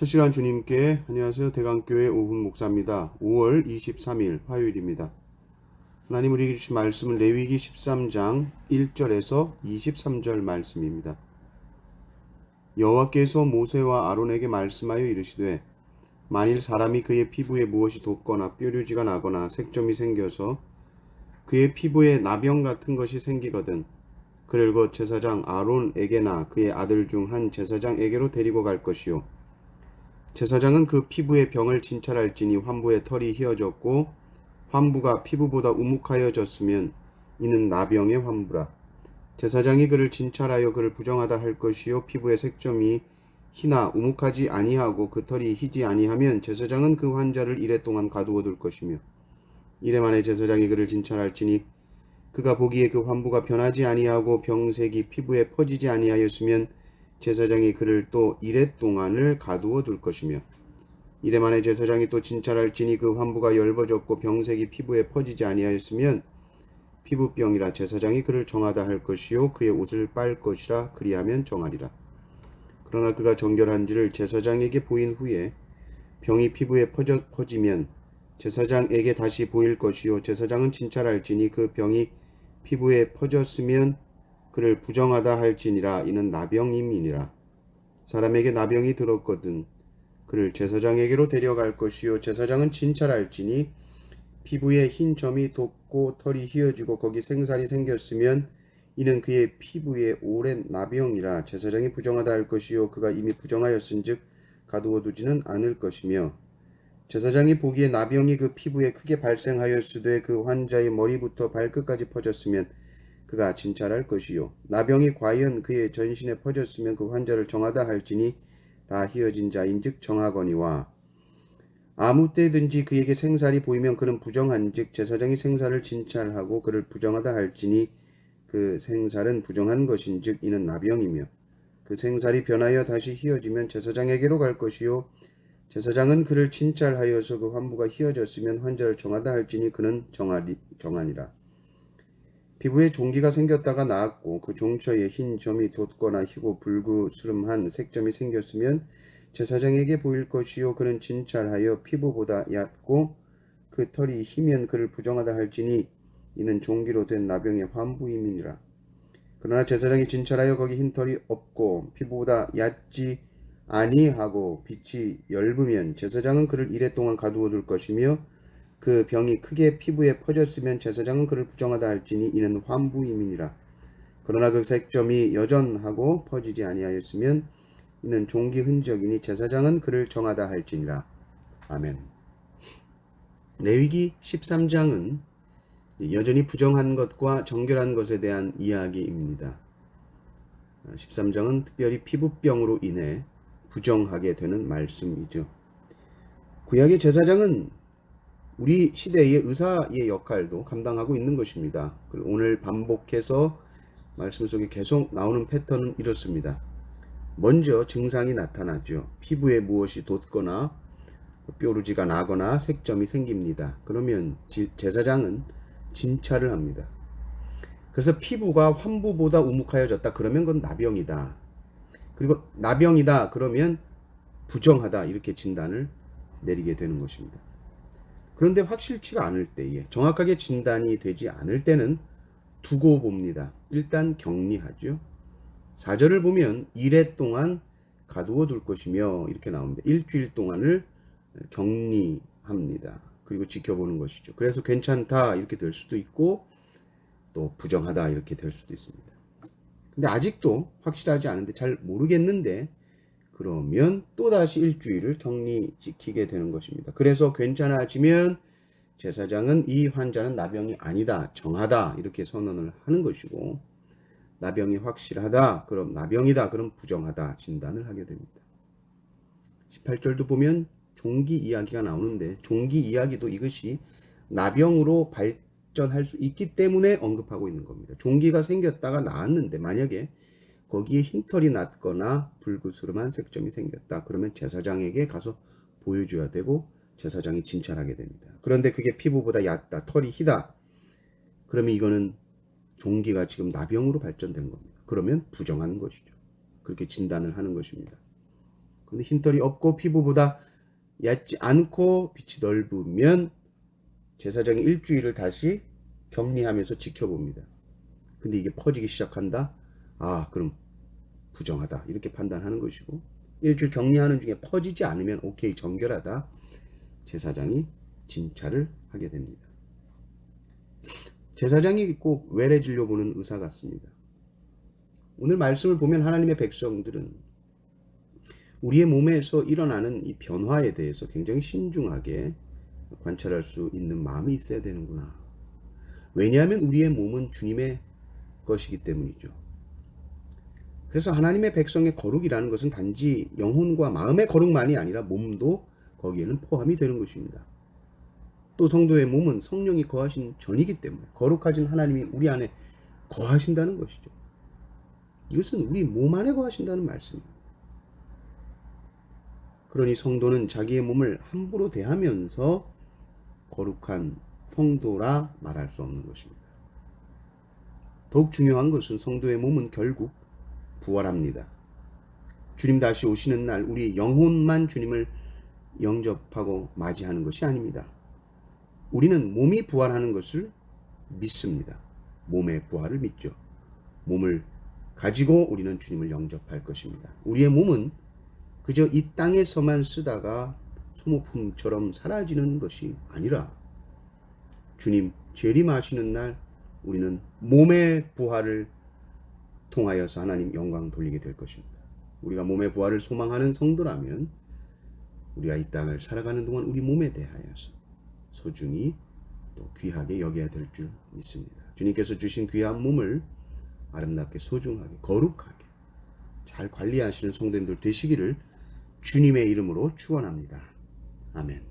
첫 시간 주님께 안녕하세요. 대강교회 오훈 목사입니다. 5월 23일 화요일입니다. 하나님 우리에게 주신 말씀은 레위기 13장 1절에서 23절 말씀입니다. 여호와께서 모세와 아론에게 말씀하여 이르시되 만일 사람이 그의 피부에 무엇이 돋거나 뾰루지가 나거나 색점이 생겨서 그의 피부에 나병 같은 것이 생기거든 그를 곧 제사장 아론에게나 그의 아들 중 한 제사장에게로 데리고 갈 것이요 제사장은 그 피부의 병을 진찰할지니 환부의 털이 휘어졌고 환부가 피부보다 우묵하여졌으면 이는 나병의 환부라. 제사장이 그를 진찰하여 그를 부정하다 할 것이요 피부의 색점이 희나 우묵하지 아니하고 그 털이 희지 아니하면 제사장은 그 환자를 이레 동안 가두어 둘 것이며 이레 만에 제사장이 그를 진찰할지니 그가 보기에 그 환부가 변하지 아니하고 병색이 피부에 퍼지지 아니하였으면 제사장이 그를 또 이레 동안을 가두어 둘 것이며 이레 만에 제사장이 또 진찰할지니 그 환부가 엷어졌고 병색이 피부에 퍼지지 아니하였으면 피부병이라 제사장이 그를 정하다 할 것이요 그의 옷을 빨 것이라 그리하면 정하리라. 그러나 그가 정결한지를 제사장에게 보인 후에 병이 피부에 퍼지면 제사장에게 다시 보일 것이요 제사장은 진찰할지니 그 병이 피부에 퍼졌으면 그를 부정하다 할지니라. 이는 나병임이니라. 사람에게 나병이 들었거든 그를 제사장에게로 데려갈 것이요 제사장은 진찰할지니 피부에 흰 점이 돋고 털이 휘어지고 거기 생살이 생겼으면 이는 그의 피부에 오랜 나병이라. 제사장이 부정하다 할 것이요 그가 이미 부정하였은즉 가두어 두지는 않을 것이며 제사장이 보기에 나병이 그 피부에 크게 발생하였으되 그 환자의 머리부터 발끝까지 퍼졌으면 그가 진찰할 것이요 나병이 과연 그의 전신에 퍼졌으면 그 환자를 정하다 할지니 다 휘어진 자인즉 정하거니와 아무 때든지 그에게 생살이 보이면 그는 부정한즉 제사장이 생살을 진찰하고 그를 부정하다 할지니 그 생살은 부정한 것인즉 이는 나병이며 그 생살이 변하여 다시 휘어지면 제사장에게로 갈 것이요 제사장은 그를 진찰하여서 그 환부가 휘어졌으면 환자를 정하다 할지니 그는 정하니라. 피부에 종기가 생겼다가 나았고 그 종처에 흰 점이 돋거나 희고 불구스름한 색점이 생겼으면 제사장에게 보일 것이요 그는 진찰하여 피부보다 얕고 그 털이 희면 그를 부정하다 할지니 이는 종기로 된 나병의 환부임이니라. 그러나 제사장이 진찰하여 거기 흰 털이 없고 피부보다 얕지 아니하고 빛이 엷으면 제사장은 그를 이레 동안 가두어 둘 것이며 그 병이 크게 피부에 퍼졌으면 제사장은 그를 부정하다 할지니 이는 환부임이니라. 그러나 그 색점이 여전하고 퍼지지 아니하였으면 이는 종기 흔적이니 제사장은 그를 정하다 할지니라. 아멘. 레위기 13장은 여전히 부정한 것과 정결한 것에 대한 이야기입니다. 13장은 특별히 피부병으로 인해 부정하게 되는 말씀이죠. 구약의 제사장은 우리 시대의 의사의 역할도 감당하고 있는 것입니다. 그리고 오늘 반복해서 말씀 속에 계속 나오는 패턴은 이렇습니다. 먼저 증상이 나타나죠. 피부에 무엇이 돋거나 뾰루지가 나거나 색점이 생깁니다. 그러면 제사장은 진찰을 합니다. 그래서 피부가 환부보다 우묵하여졌다. 그러면 그건 나병이다. 그리고 나병이다. 그러면 부정하다. 이렇게 진단을 내리게 되는 것입니다. 그런데 확실치가 않을 때에 정확하게 진단이 되지 않을 때는 두고 봅니다. 일단 격리하죠. 4절을 보면 이레 동안 가두어 둘 것이며 이렇게 나옵니다. 일주일 동안을 격리합니다. 그리고 지켜보는 것이죠. 그래서 괜찮다 이렇게 될 수도 있고 또 부정하다 이렇게 될 수도 있습니다. 근데 아직도 확실하지 않은데 잘 모르겠는데 그러면 또다시 일주일을 격리시키게 되는 것입니다. 그래서 괜찮아지면 제사장은 이 환자는 나병이 아니다, 정하다 이렇게 선언을 하는 것이고 나병이 확실하다, 그럼 나병이다, 그럼 부정하다 진단을 하게 됩니다. 18절도 보면 종기 이야기가 나오는데 종기 이야기도 이것이 나병으로 발전할 수 있기 때문에 언급하고 있는 겁니다. 종기가 생겼다가 나았는데 만약에 거기에 흰털이 났거나 불구스름한 색점이 생겼다. 그러면 제사장에게 가서 보여줘야 되고 제사장이 진찰하게 됩니다. 그런데 그게 피부보다 얕다, 털이 희다. 그러면 이거는 종기가 지금 나병으로 발전된 겁니다. 그러면 부정한 것이죠. 그렇게 진단을 하는 것입니다. 근데 흰털이 없고 피부보다 얕지 않고 빛이 넓으면 제사장이 일주일을 다시 격리하면서 지켜봅니다. 근데 이게 퍼지기 시작한다? 아, 그럼 부정하다. 이렇게 판단하는 것이고, 일주일 격리하는 중에 퍼지지 않으면 오케이, 정결하다. 제사장이 진찰을 하게 됩니다. 제사장이 꼭 외래 진료 보는 의사 같습니다. 오늘 말씀을 보면 하나님의 백성들은 우리의 몸에서 일어나는 이 변화에 대해서 굉장히 신중하게 관찰할 수 있는 마음이 있어야 되는구나. 왜냐하면 우리의 몸은 주님의 것이기 때문이죠. 그래서 하나님의 백성의 거룩이라는 것은 단지 영혼과 마음의 거룩만이 아니라 몸도 거기에는 포함이 되는 것입니다. 또 성도의 몸은 성령이 거하신 전이기 때문에 거룩하신 하나님이 우리 안에 거하신다는 것이죠. 이것은 우리 몸 안에 거하신다는 말씀입니다. 그러니 성도는 자기의 몸을 함부로 대하면서 거룩한 성도라 말할 수 없는 것입니다. 더욱 중요한 것은 성도의 몸은 결국 부활합니다. 주님 다시 오시는 날 우리 영혼만 주님을 영접하고 맞이하는 것이 아닙니다. 우리는 몸이 부활하는 것을 믿습니다. 몸의 부활을 믿죠. 몸을 가지고 우리는 주님을 영접할 것입니다. 우리의 몸은 그저 이 땅에서만 쓰다가 소모품처럼 사라지는 것이 아니라 주님 재림하시는 날 우리는 몸의 부활을 통하여서 하나님 영광 돌리게 될 것입니다. 우리가 몸의 부활을 소망하는 성도라면 우리가 이 땅을 살아가는 동안 우리 몸에 대하여서 소중히 또 귀하게 여겨야 될 줄 믿습니다. 주님께서 주신 귀한 몸을 아름답게 소중하게 거룩하게 잘 관리하시는 성도님들 되시기를 주님의 이름으로 축원합니다. 아멘.